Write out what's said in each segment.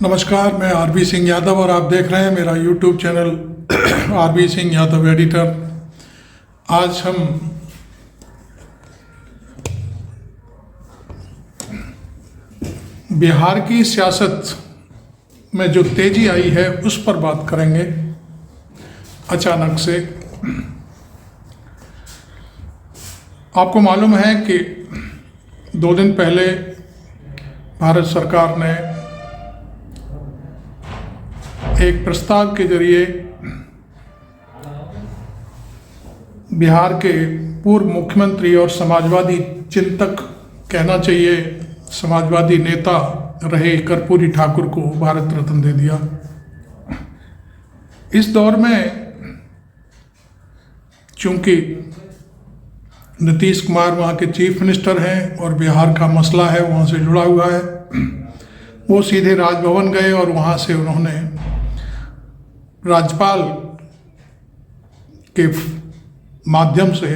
नमस्कार, मैं आरबी सिंह यादव और आप देख रहे हैं मेरा YouTube channel R B Singh Yadav editor. आज हम बिहार की सियासत में जो तेजी आई है उस पर बात करेंगे। अचानक से आपको मालूम है कि 2 दिन पहले भारत सरकार ने एक प्रस्ताव के जरिए बिहार के पूर्व मुख्यमंत्री और समाजवादी चिंतक, कहना चाहिए समाजवादी नेता रहे कर्पूरी ठाकुर को भारत रत्न दे दिया। इस दौर में चूंकि नीतीश कुमार वहाँ के चीफ मिनिस्टर हैं और बिहार का मसला है वहाँ से जुड़ा हुआ है, वो सीधे राजभवन गए और वहाँ से उन्होंने राज्यपाल के माध्यम से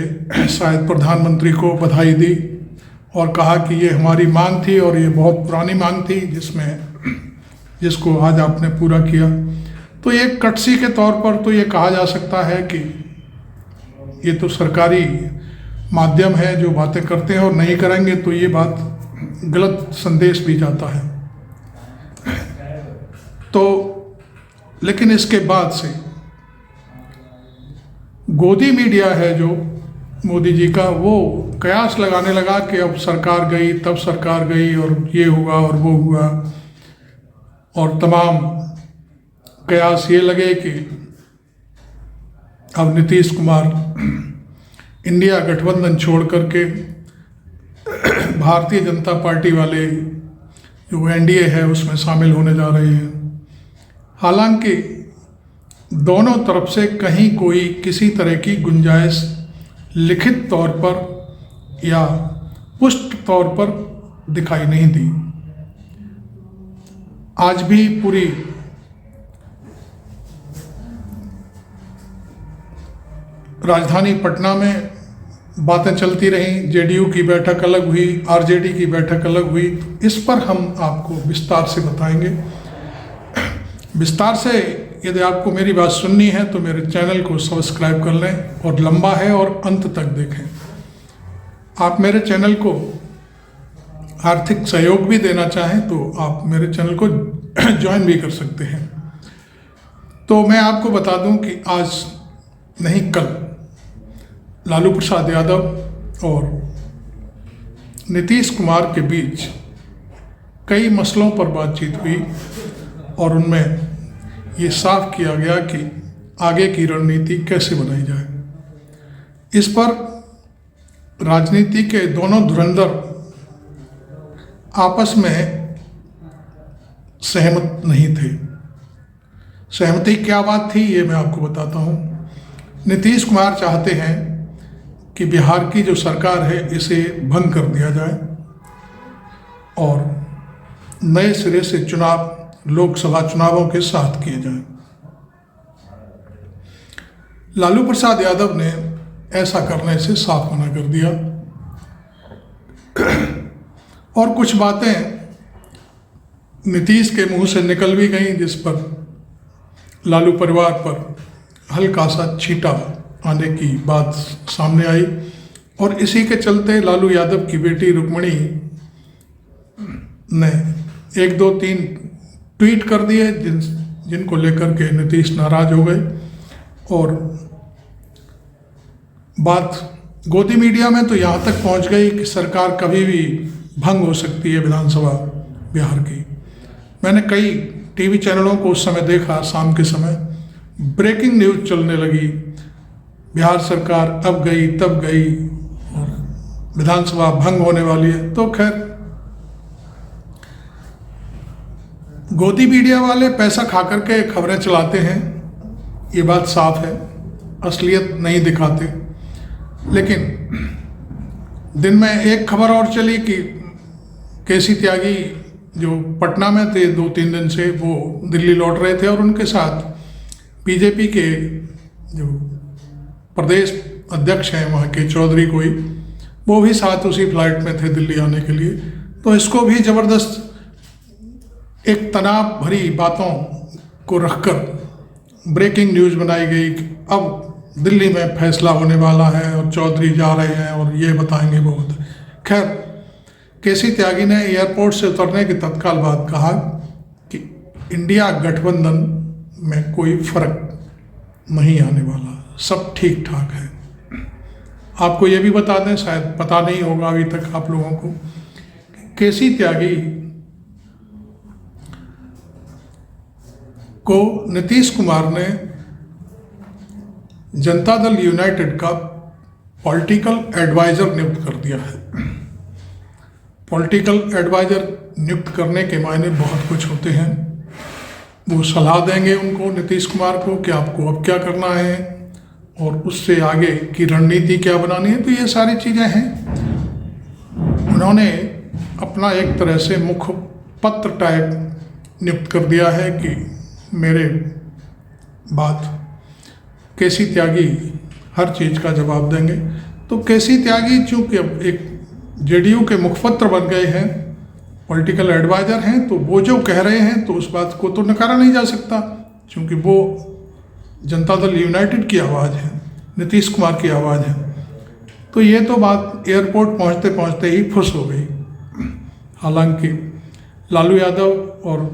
शायद प्रधानमंत्री को बधाई दी और कहा कि ये हमारी मांग थी और ये बहुत पुरानी मांग थी जिसको आज आपने पूरा किया। तो ये कटसी के तौर पर तो ये कहा जा सकता है कि ये तो सरकारी माध्यम है, जो बातें करते हैं और नहीं करेंगे तो ये बात गलत संदेश भी जाता है। तो लेकिन इसके बाद से गोदी मीडिया है जो मोदी जी का, वो कयास लगाने लगा कि अब सरकार गई तब सरकार गई और ये हुआ और वो हुआ, और तमाम कयास ये लगे कि अब नीतीश कुमार इंडिया गठबंधन छोड़ करके भारतीय जनता पार्टी वाले जो एनडीए है उसमें शामिल होने जा रहे हैं। हालांकि दोनों तरफ से कहीं कोई किसी तरह की गुंजाइश लिखित तौर पर या पुष्ट तौर पर दिखाई नहीं दी। आज भी पूरी राजधानी पटना में बातें चलती रहीं, जेडीयू की बैठक अलग हुई, आरजेडी की बैठक अलग हुई। इस पर हम आपको विस्तार से बताएंगे। विस्तार से यदि आपको मेरी बात सुननी है तो मेरे चैनल को सब्सक्राइब कर लें और लंबा है और अंत तक देखें। आप मेरे चैनल को आर्थिक सहयोग भी देना चाहें तो आप मेरे चैनल को ज्वाइन भी कर सकते हैं। तो मैं आपको बता दूं कि आज नहीं कल लालू प्रसाद यादव और नीतीश कुमार के बीच कई मसलों पर बातचीत हुई और उनमें ये साफ किया गया कि आगे की रणनीति कैसे बनाई जाए। इस पर राजनीति के दोनों धुरंधर आपस में सहमत नहीं थे। सहमति क्या बात थी ये मैं आपको बताता हूँ। नीतीश कुमार चाहते हैं कि बिहार की जो सरकार है इसे भंग कर दिया जाए और नए सिरे से चुनाव लोकसभा चुनावों के साथ किए जाएं। लालू प्रसाद यादव ने ऐसा करने से साफ मना कर दिया और कुछ बातें नीतीश के मुंह से निकल भी गईं जिस पर लालू परिवार पर हल्का सा छींटा आने की बात सामने आई और इसी के चलते लालू यादव की बेटी रुक्मणी ने 1 2 3 ट्वीट कर दिए जिनको लेकर के नीतीश नाराज हो गए और बात गोदी मीडिया में तो यहाँ तक पहुँच गई कि सरकार कभी भी भंग हो सकती है विधानसभा बिहार की। मैंने कई टीवी चैनलों को उस समय देखा, शाम के समय ब्रेकिंग न्यूज़ चलने लगी, बिहार सरकार अब गई तब गई और विधानसभा भंग होने वाली है। तो खैर गोदी मीडिया वाले पैसा खा करके खबरें चलाते हैं, ये बात साफ है, असलियत नहीं दिखाते। लेकिन दिन में एक खबर और चली कि केसी त्यागी जो पटना में थे 2-3 दिन से, वो दिल्ली लौट रहे थे और उनके साथ बीजेपी के जो प्रदेश अध्यक्ष हैं वहाँ के चौधरी कोई, वो भी साथ उसी फ्लाइट में थे दिल्ली आने के लिए। तो इसको भी ज़बरदस्त एक तनाव भरी बातों को रखकर ब्रेकिंग न्यूज़ बनाई गई कि अब दिल्ली में फैसला होने वाला है और चौधरी जा रहे हैं और ये बताएंगे वो खैर, केसी त्यागी ने एयरपोर्ट से उतरने के तत्काल बाद कहा कि इंडिया गठबंधन में कोई फर्क नहीं आने वाला, सब ठीक ठाक है। आपको ये भी बता दें, शायद पता नहीं होगा अभी तक आप लोगों को, केसी त्यागी को नीतीश कुमार ने जनता दल यूनाइटेड का पॉलिटिकल एडवाइजर नियुक्त कर दिया है। पॉलिटिकल एडवाइजर नियुक्त करने के मायने बहुत कुछ होते हैं। वो सलाह देंगे उनको, नीतीश कुमार को, कि आपको अब क्या करना है और उससे आगे की रणनीति क्या बनानी है। तो ये सारी चीज़ें हैं। उन्होंने अपना एक तरह से मुखपत्र टाइप नियुक्त कर दिया है कि मेरे बाद केसी त्यागी हर चीज़ का जवाब देंगे। तो केसी त्यागी चूँकि अब एक जेडीयू के मुखपत्र बन गए हैं, पॉलिटिकल एडवाइज़र हैं, तो वो जो कह रहे हैं तो उस बात को तो नकारा नहीं जा सकता, क्योंकि वो जनता दल यूनाइटेड की आवाज़ है, नीतीश कुमार की आवाज़ है। तो ये तो बात एयरपोर्ट पहुंचते पहुंचते ही फुस हो गई। हालांकि लालू यादव और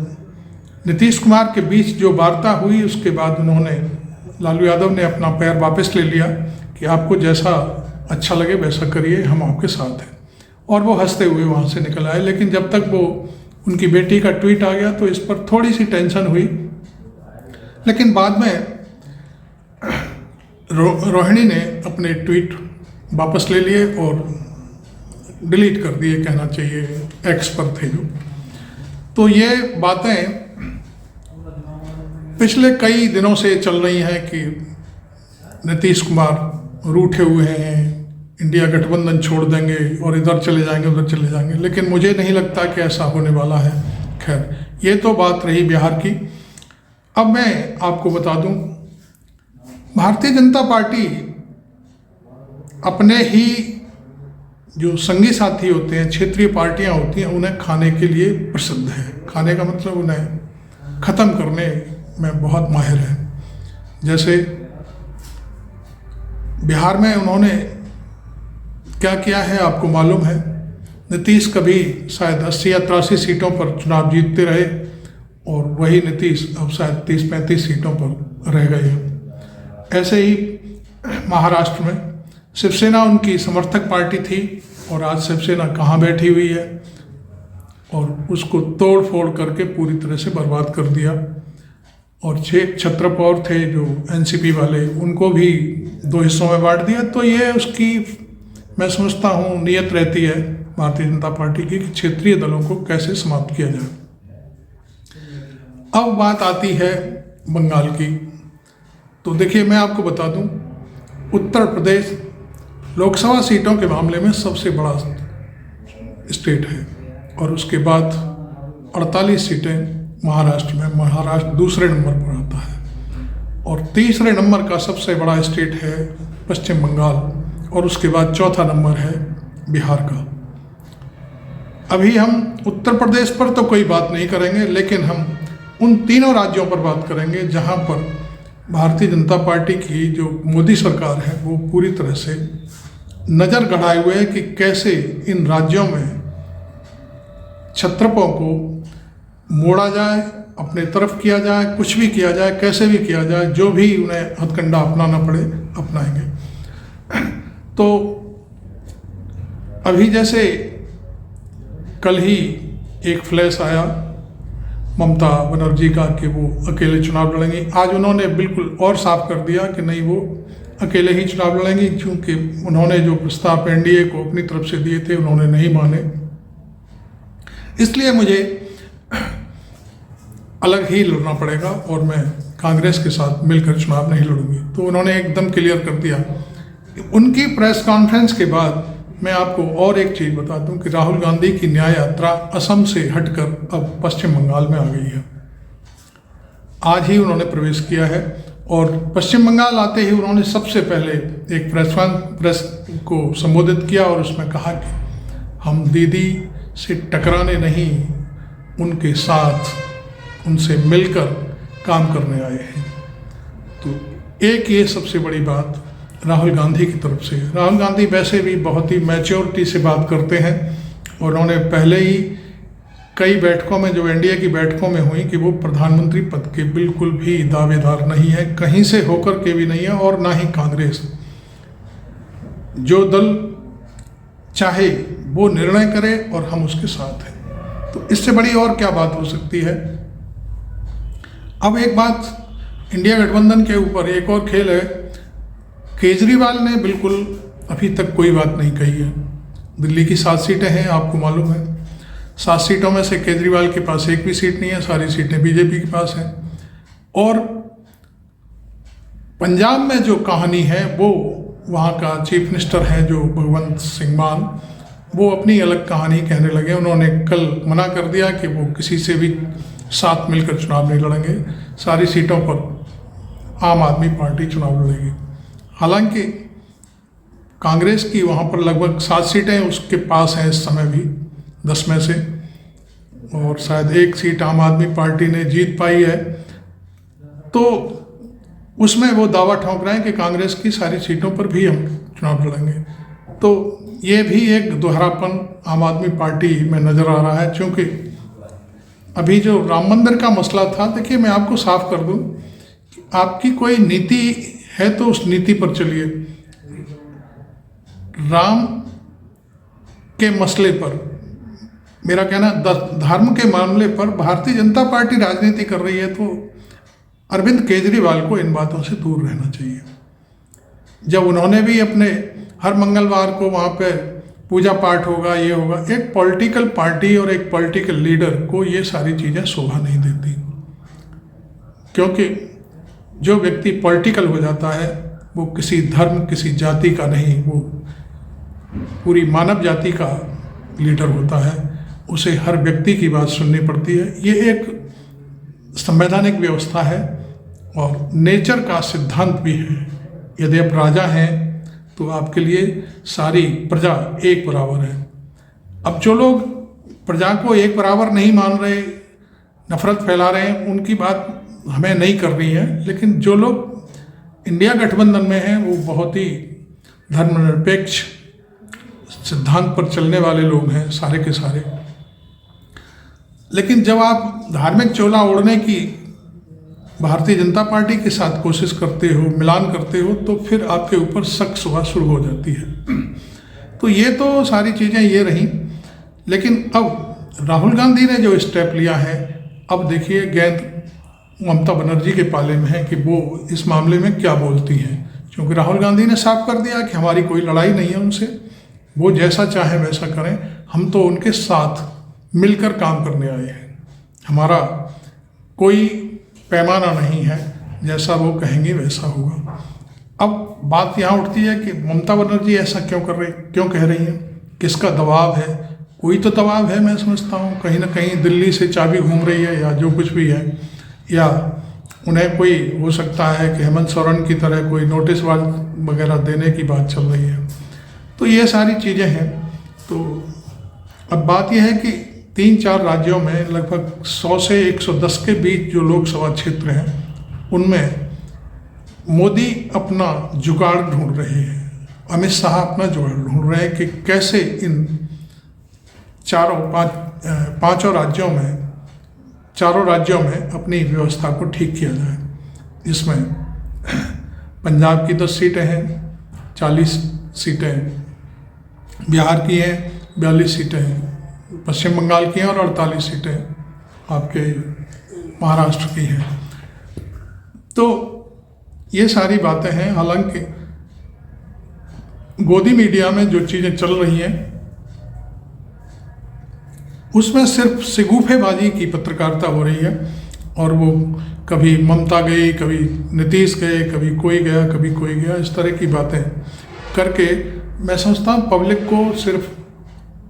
नीतीश कुमार के बीच जो वार्ता हुई, उसके बाद लालू यादव ने अपना पैर वापस ले लिया कि आपको जैसा अच्छा लगे वैसा करिए, हम आपके साथ हैं, और वो हंसते हुए वहाँ से निकल आए। लेकिन जब तक वो उनकी बेटी का ट्वीट आ गया तो इस पर थोड़ी सी टेंशन हुई, लेकिन बाद में रोहिणी ने अपने ट्वीट वापस ले लिए और डिलीट कर दिए, कहना चाहिए, एक्स पर थे जो। तो ये बातें पिछले कई दिनों से चल रही हैं कि नीतीश कुमार रूठे हुए हैं, इंडिया गठबंधन छोड़ देंगे और इधर चले जाएंगे उधर चले जाएंगे, लेकिन मुझे नहीं लगता कि ऐसा होने वाला है। खैर, ये तो बात रही बिहार की। अब मैं आपको बता दूं, भारतीय जनता पार्टी अपने ही जो संगी साथी होते हैं, क्षेत्रीय पार्टियां होती हैं, उन्हें खाने के लिए प्रसिद्ध है। खाने का मतलब उन्हें ख़त्म करने में बहुत माहिर है। जैसे बिहार में उन्होंने क्या किया है आपको मालूम है। नीतीश कभी शायद 80 या 83 सीटों पर चुनाव जीतते रहे और वही नीतीश अब शायद 30-35 सीटों पर रह गए हैं। ऐसे ही महाराष्ट्र में शिवसेना उनकी समर्थक पार्टी थी और आज शिवसेना कहाँ बैठी हुई है, और उसको तोड़ फोड़ करके पूरी तरह से बर्बाद कर दिया। और 6 छत्रपौर थे जो एनसीपी वाले, उनको भी 2 हिस्सों में बांट दिया। तो ये उसकी, मैं समझता हूँ, नियत रहती है भारतीय जनता पार्टी की कि क्षेत्रीय दलों को कैसे समाप्त किया जाए। अब बात आती है बंगाल की। तो देखिए, मैं आपको बता दूं, उत्तर प्रदेश लोकसभा सीटों के मामले में सबसे बड़ा स्टेट है और उसके बाद 48 सीटें महाराष्ट्र में। महाराष्ट्र दूसरे नंबर पर आता है और तीसरे नंबर का सबसे बड़ा स्टेट है पश्चिम बंगाल और उसके बाद चौथा नंबर है बिहार का। अभी हम उत्तर प्रदेश पर तो कोई बात नहीं करेंगे, लेकिन हम उन तीनों राज्यों पर बात करेंगे जहां पर भारतीय जनता पार्टी की जो मोदी सरकार है वो पूरी तरह से नज़र गड़ाए हुए है कि कैसे इन राज्यों में छत्रपों को मोड़ा जाए, अपने तरफ किया जाए, कुछ भी किया जाए, कैसे भी किया जाए, जो भी उन्हें हथकंडा अपनाना पड़े अपनाएंगे। तो अभी जैसे कल ही एक फ्लैश आया ममता बनर्जी का कि वो अकेले चुनाव लड़ेंगी। आज उन्होंने बिल्कुल और साफ कर दिया कि नहीं, वो अकेले ही चुनाव लड़ेंगी, क्योंकि उन्होंने जो प्रस्ताव एनडीए को अपनी तरफ से दिए थे उन्होंने नहीं माने। इसलिए मुझे अलग ही लड़ना पड़ेगा और मैं कांग्रेस के साथ मिलकर चुनाव नहीं लड़ूंगी। तो उन्होंने एकदम क्लियर कर दिया। उनकी प्रेस कॉन्फ्रेंस के बाद मैं आपको और एक चीज़ बता दूं कि राहुल गांधी की न्याय यात्रा असम से हटकर अब पश्चिम बंगाल में आ गई है। आज ही उन्होंने प्रवेश किया है और पश्चिम बंगाल आते ही उन्होंने सबसे पहले एक प्रेस को संबोधित किया और उसमें कहा कि हम दीदी से टकराने नहीं, उनके साथ उनसे मिलकर काम करने आए हैं। तो एक ये सबसे बड़ी बात राहुल गांधी की तरफ से। राहुल गांधी वैसे भी बहुत ही मैच्योरिटी से बात करते हैं। उन्होंने पहले ही कई बैठकों में, जो एनडीए की बैठकों में हुई, कि वो प्रधानमंत्री पद के बिल्कुल भी दावेदार नहीं है, कहीं से होकर के भी नहीं है, और ना ही कांग्रेस। जो दल चाहे वो निर्णय करे और हम उसके साथ हैं। तो इससे बड़ी और क्या बात हो सकती है। अब एक बात इंडिया गठबंधन के ऊपर एक और खेल है। केजरीवाल ने बिल्कुल अभी तक कोई बात नहीं कही है। दिल्ली की 7 सीटें हैं, आपको मालूम है। 7 सीटों में से केजरीवाल के पास एक भी सीट नहीं है, सारी सीटें बीजेपी के पास हैं। और पंजाब में जो कहानी है, वो वहाँ का चीफ मिनिस्टर है जो भगवंत सिंह मान, वो अपनी अलग कहानी कहने लगे। उन्होंने कल मना कर दिया कि वो किसी से भी साथ मिलकर चुनाव नहीं लड़ेंगे। सारी सीटों पर आम आदमी पार्टी चुनाव लड़ेगी। हालांकि कांग्रेस की वहाँ पर लगभग 7 सीटें उसके पास हैं इस समय भी, 10 में से, और शायद 1 सीट आम आदमी पार्टी ने जीत पाई है। तो उसमें वो दावा ठोंक रहे हैं कि कांग्रेस की सारी सीटों पर भी हम चुनाव लड़ेंगे। तो ये भी एक दोहरापन आम आदमी पार्टी में नज़र आ रहा है। क्योंकि अभी जो राम मंदिर का मसला था, देखिए मैं आपको साफ कर दूं, आपकी कोई नीति है तो उस नीति पर चलिए। राम के मसले पर, मेरा कहना, धर्म के मामले पर भारतीय जनता पार्टी राजनीति कर रही है, तो अरविंद केजरीवाल को इन बातों से दूर रहना चाहिए। जब उन्होंने भी अपने हर मंगलवार को वहाँ पे पूजा पाठ होगा, ये होगा, एक पॉलिटिकल पार्टी और एक पॉलिटिकल लीडर को ये सारी चीज़ें शोभा नहीं देती। क्योंकि जो व्यक्ति पॉलिटिकल हो जाता है वो किसी धर्म, किसी जाति का नहीं, वो पूरी मानव जाति का लीडर होता है। उसे हर व्यक्ति की बात सुननी पड़ती है। ये एक संवैधानिक व्यवस्था है और नेचर का सिद्धांत भी है। यदि आप राजा हैं तो आपके लिए सारी प्रजा एक बराबर है। अब जो लोग प्रजा को एक बराबर नहीं मान रहे, नफरत फैला रहे हैं, उनकी बात हमें नहीं करनी है। लेकिन जो लोग इंडिया गठबंधन में हैं वो बहुत ही धर्मनिरपेक्ष सिद्धांत पर चलने वाले लोग हैं, सारे के सारे। लेकिन जब आप धार्मिक चोला ओढ़ने की भारतीय जनता पार्टी के साथ कोशिश करते हो, मिलान करते हो, तो फिर आपके ऊपर शक सुबह शुरू हो जाती है। तो ये तो सारी चीज़ें ये रहीं। लेकिन अब राहुल गांधी ने जो स्टेप लिया है, अब देखिए गेंद ममता बनर्जी के पाले में है कि वो इस मामले में क्या बोलती हैं। क्योंकि राहुल गांधी ने साफ कर दिया कि हमारी कोई लड़ाई नहीं है उनसे, वो जैसा चाहे वैसा करें, हम तो उनके साथ मिलकर काम करने आए हैं। हमारा कोई पैमाना नहीं है, जैसा वो कहेंगे वैसा होगा। अब बात यहाँ उठती है कि ममता बनर्जी ऐसा क्यों कह रही हैं, किसका दबाव है? कोई तो दबाव है, मैं समझता हूँ कहीं ना कहीं दिल्ली से चाबी घूम रही है, या जो कुछ भी है, या उन्हें कोई हो सकता है कि हेमंत सोरेन की तरह कोई नोटिस वगैरह देने की बात चल रही है। तो ये सारी चीज़ें हैं। तो अब बात यह है कि 3-4 राज्यों में लगभग 100 से 110 के बीच जो लोकसभा क्षेत्र हैं, उनमें मोदी अपना जुगाड़ ढूंढ रहे हैं, अमित शाह अपना जुगाड़ ढूंढ रहे हैं कि कैसे इन चारों राज्यों में अपनी व्यवस्था को ठीक किया जाए। इसमें पंजाब की 10 सीटें हैं, 40 सीटें बिहार की हैं, 42 सीटें पश्चिम बंगाल की हैं और 48 सीटें आपके महाराष्ट्र की हैं। तो ये सारी बातें हैं। हालांकि गोदी मीडिया में जो चीज़ें चल रही हैं उसमें सिर्फ सिगूफेबाजी की पत्रकारिता हो रही है, और वो कभी ममता गई, कभी नीतीश गए, कभी कोई गया, कभी कोई गया, इस तरह की बातें करके मैं समझता हूँ पब्लिक को सिर्फ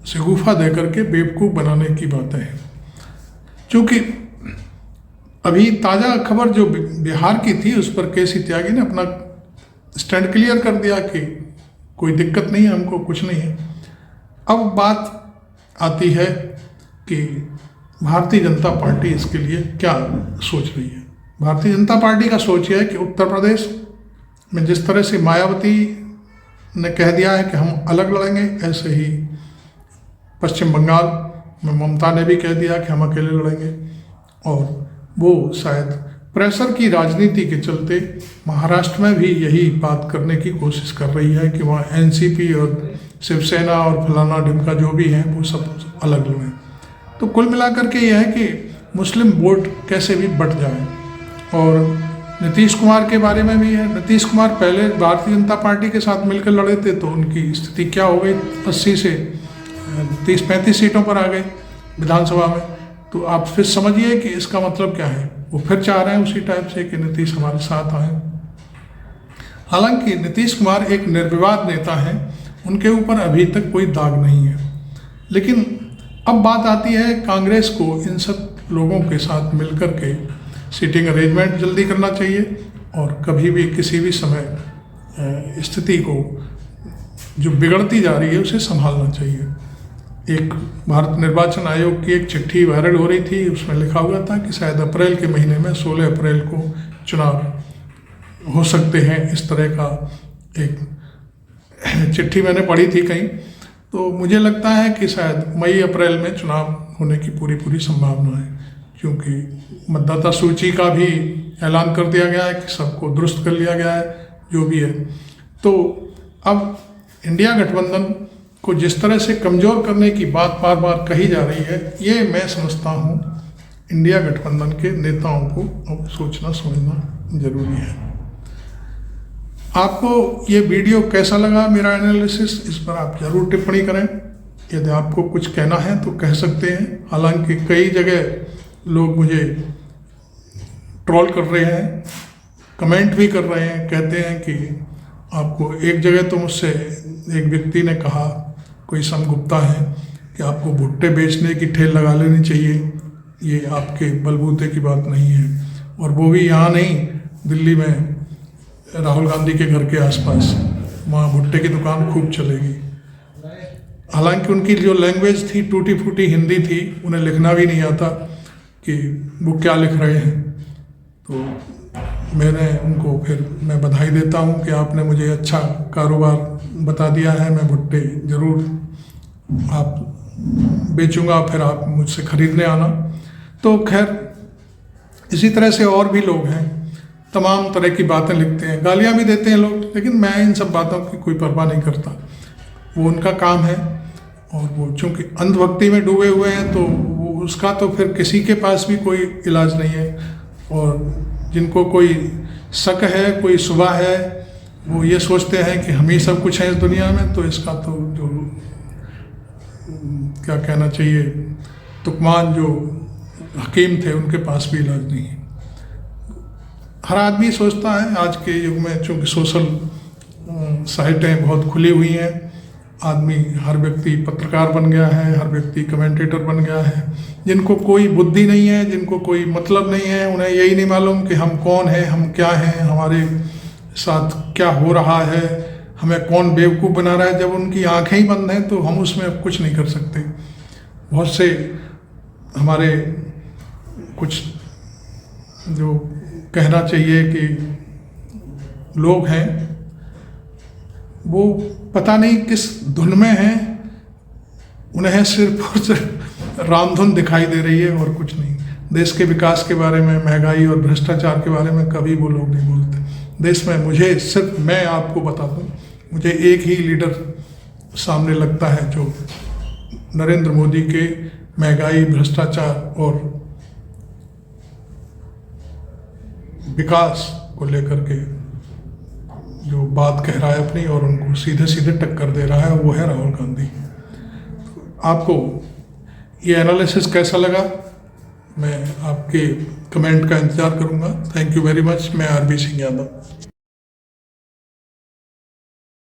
शगुफा दे करके बेवकूफ़ बनाने की बातें हैं। क्योंकि अभी ताज़ा खबर जो बिहार की थी, उस पर केसी त्यागी ने अपना स्टैंड क्लियर कर दिया कि कोई दिक्कत नहीं है, हमको कुछ नहीं है। अब बात आती है कि भारतीय जनता पार्टी इसके लिए क्या सोच रही है। भारतीय जनता पार्टी का सोच यह है कि उत्तर प्रदेश में जिस तरह से मायावती ने कह दिया है कि हम अलग लड़ेंगे, ऐसे ही पश्चिम बंगाल में ममता ने भी कह दिया कि हम अकेले लड़ेंगे, और वो शायद प्रेशर की राजनीति के चलते महाराष्ट्र में भी यही बात करने की कोशिश कर रही है कि वहाँ एनसीपी और शिवसेना और फलाना ढिमका जो भी हैं वो सब अलग लड़ें। तो कुल मिलाकर के यह है कि मुस्लिम वोट कैसे भी बट जाए। और नीतीश कुमार के बारे में भी है, नीतीश कुमार पहले भारतीय जनता पार्टी के साथ मिलकर लड़े थे तो उनकी स्थिति क्या हो गई, 80 से 30-35 सीटों पर आ गए विधानसभा में। तो आप फिर समझिए कि इसका मतलब क्या है, वो फिर चाह रहे हैं उसी टाइप से कि नीतीश हमारे साथ आए। हालांकि नीतीश कुमार एक निर्विवाद नेता हैं, उनके ऊपर अभी तक कोई दाग नहीं है, लेकिन अब बात आती है कांग्रेस को इन सब लोगों के साथ मिलकर के सीटिंग अरेंजमेंट जल्दी करना चाहिए और कभी भी किसी भी समय स्थिति को जो बिगड़ती जा रही है उसे संभालना चाहिए। एक भारत निर्वाचन आयोग की एक चिट्ठी वायरल हो रही थी, उसमें लिखा हुआ था कि शायद अप्रैल के महीने में 16 अप्रैल को चुनाव हो सकते हैं। इस तरह का एक चिट्ठी मैंने पढ़ी थी कहीं, तो मुझे लगता है कि शायद मई अप्रैल में चुनाव होने की पूरी संभावना है, क्योंकि मतदाता सूची का भी ऐलान कर दिया गया है कि सबको दुरुस्त कर लिया गया है जो भी है। तो अब इंडिया गठबंधन को जिस तरह से कमज़ोर करने की बात बार बार कही जा रही है, ये मैं समझता हूँ इंडिया गठबंधन के नेताओं को अब सोचना समझना जरूरी है। आपको ये वीडियो कैसा लगा, मेरा एनालिसिस, इस पर आप जरूर टिप्पणी करें। यदि आपको कुछ कहना है तो कह सकते हैं। हालांकि कई जगह लोग मुझे ट्रोल कर रहे हैं, कमेंट भी कर रहे हैं, कहते हैं कि आपको, एक जगह तो मुझसे एक व्यक्ति ने कहा, कोई सम गुप्ता है, कि आपको भुट्टे बेचने की ठेल लगा लेनी चाहिए, ये आपके बलबूते की बात नहीं है। और वो भी यहाँ नहीं, दिल्ली में राहुल गांधी के घर के आसपास, वहाँ भुट्टे की दुकान खूब चलेगी। हालांकि उनकी जो लैंग्वेज थी टूटी फूटी हिंदी थी, उन्हें लिखना भी नहीं आता कि वो क्या लिख रहे हैं। तो मैंने उनको, फिर मैं बधाई देता हूँ कि आपने मुझे अच्छा कारोबार बता दिया है, मैं भुट्टे ज़रूर आप बेचूंगा, फिर आप मुझसे ख़रीदने आना। तो खैर इसी तरह से और भी लोग हैं, तमाम तरह की बातें लिखते हैं, गालियाँ भी देते हैं लोग, लेकिन मैं इन सब बातों की कोई परवाह नहीं करता, वो उनका काम है। और वो चूँकि अंधभक्ति में डूबे हुए हैं तो वो उसका तो फिर किसी के पास भी कोई इलाज नहीं है। और जिनको कोई शक है, कोई शुबा है, वो ये सोचते हैं कि हम ही सब कुछ हैं इस दुनिया में, तो इसका तो जो क्या कहना चाहिए, तुकमान जो हकीम थे उनके पास भी इलाज नहीं है। हर आदमी सोचता है, आज के युग में चूँकि सोशल साइटें बहुत खुली हुई हैं, आदमी, हर व्यक्ति पत्रकार बन गया है, हर व्यक्ति कमेंटेटर बन गया है। जिनको कोई बुद्धि नहीं है, जिनको कोई मतलब नहीं है, उन्हें यही नहीं मालूम कि हम कौन हैं, हम क्या हैं, हमारे साथ क्या हो रहा है, हमें कौन बेवकूफ़ बना रहा है। जब उनकी आंखें ही बंद हैं तो हम उसमें अब कुछ नहीं कर सकते। बहुत से हमारे कुछ जो कहना चाहिए कि लोग हैं, वो पता नहीं किस धुन में हैं, उन्हें सिर्फ और सिर्फ रामधुन दिखाई दे रही है और कुछ नहीं। देश के विकास के बारे में, महंगाई और भ्रष्टाचार के बारे में कभी वो लोग नहीं बोलते। देश में मुझे सिर्फ, मैं आपको बता दूं, मुझे एक ही लीडर सामने लगता है जो नरेंद्र मोदी के महंगाई, भ्रष्टाचार और विकास को लेकर के जो बात कह रहा है अपनी, और उनको सीधे सीधे टक्कर दे रहा है, वो है राहुल गांधी। आपको ये एनालिसिस कैसा लगा, मैं आपके कमेंट का इंतज़ार करूंगा। Thank you very much. मैं आरबी सिंह यादव।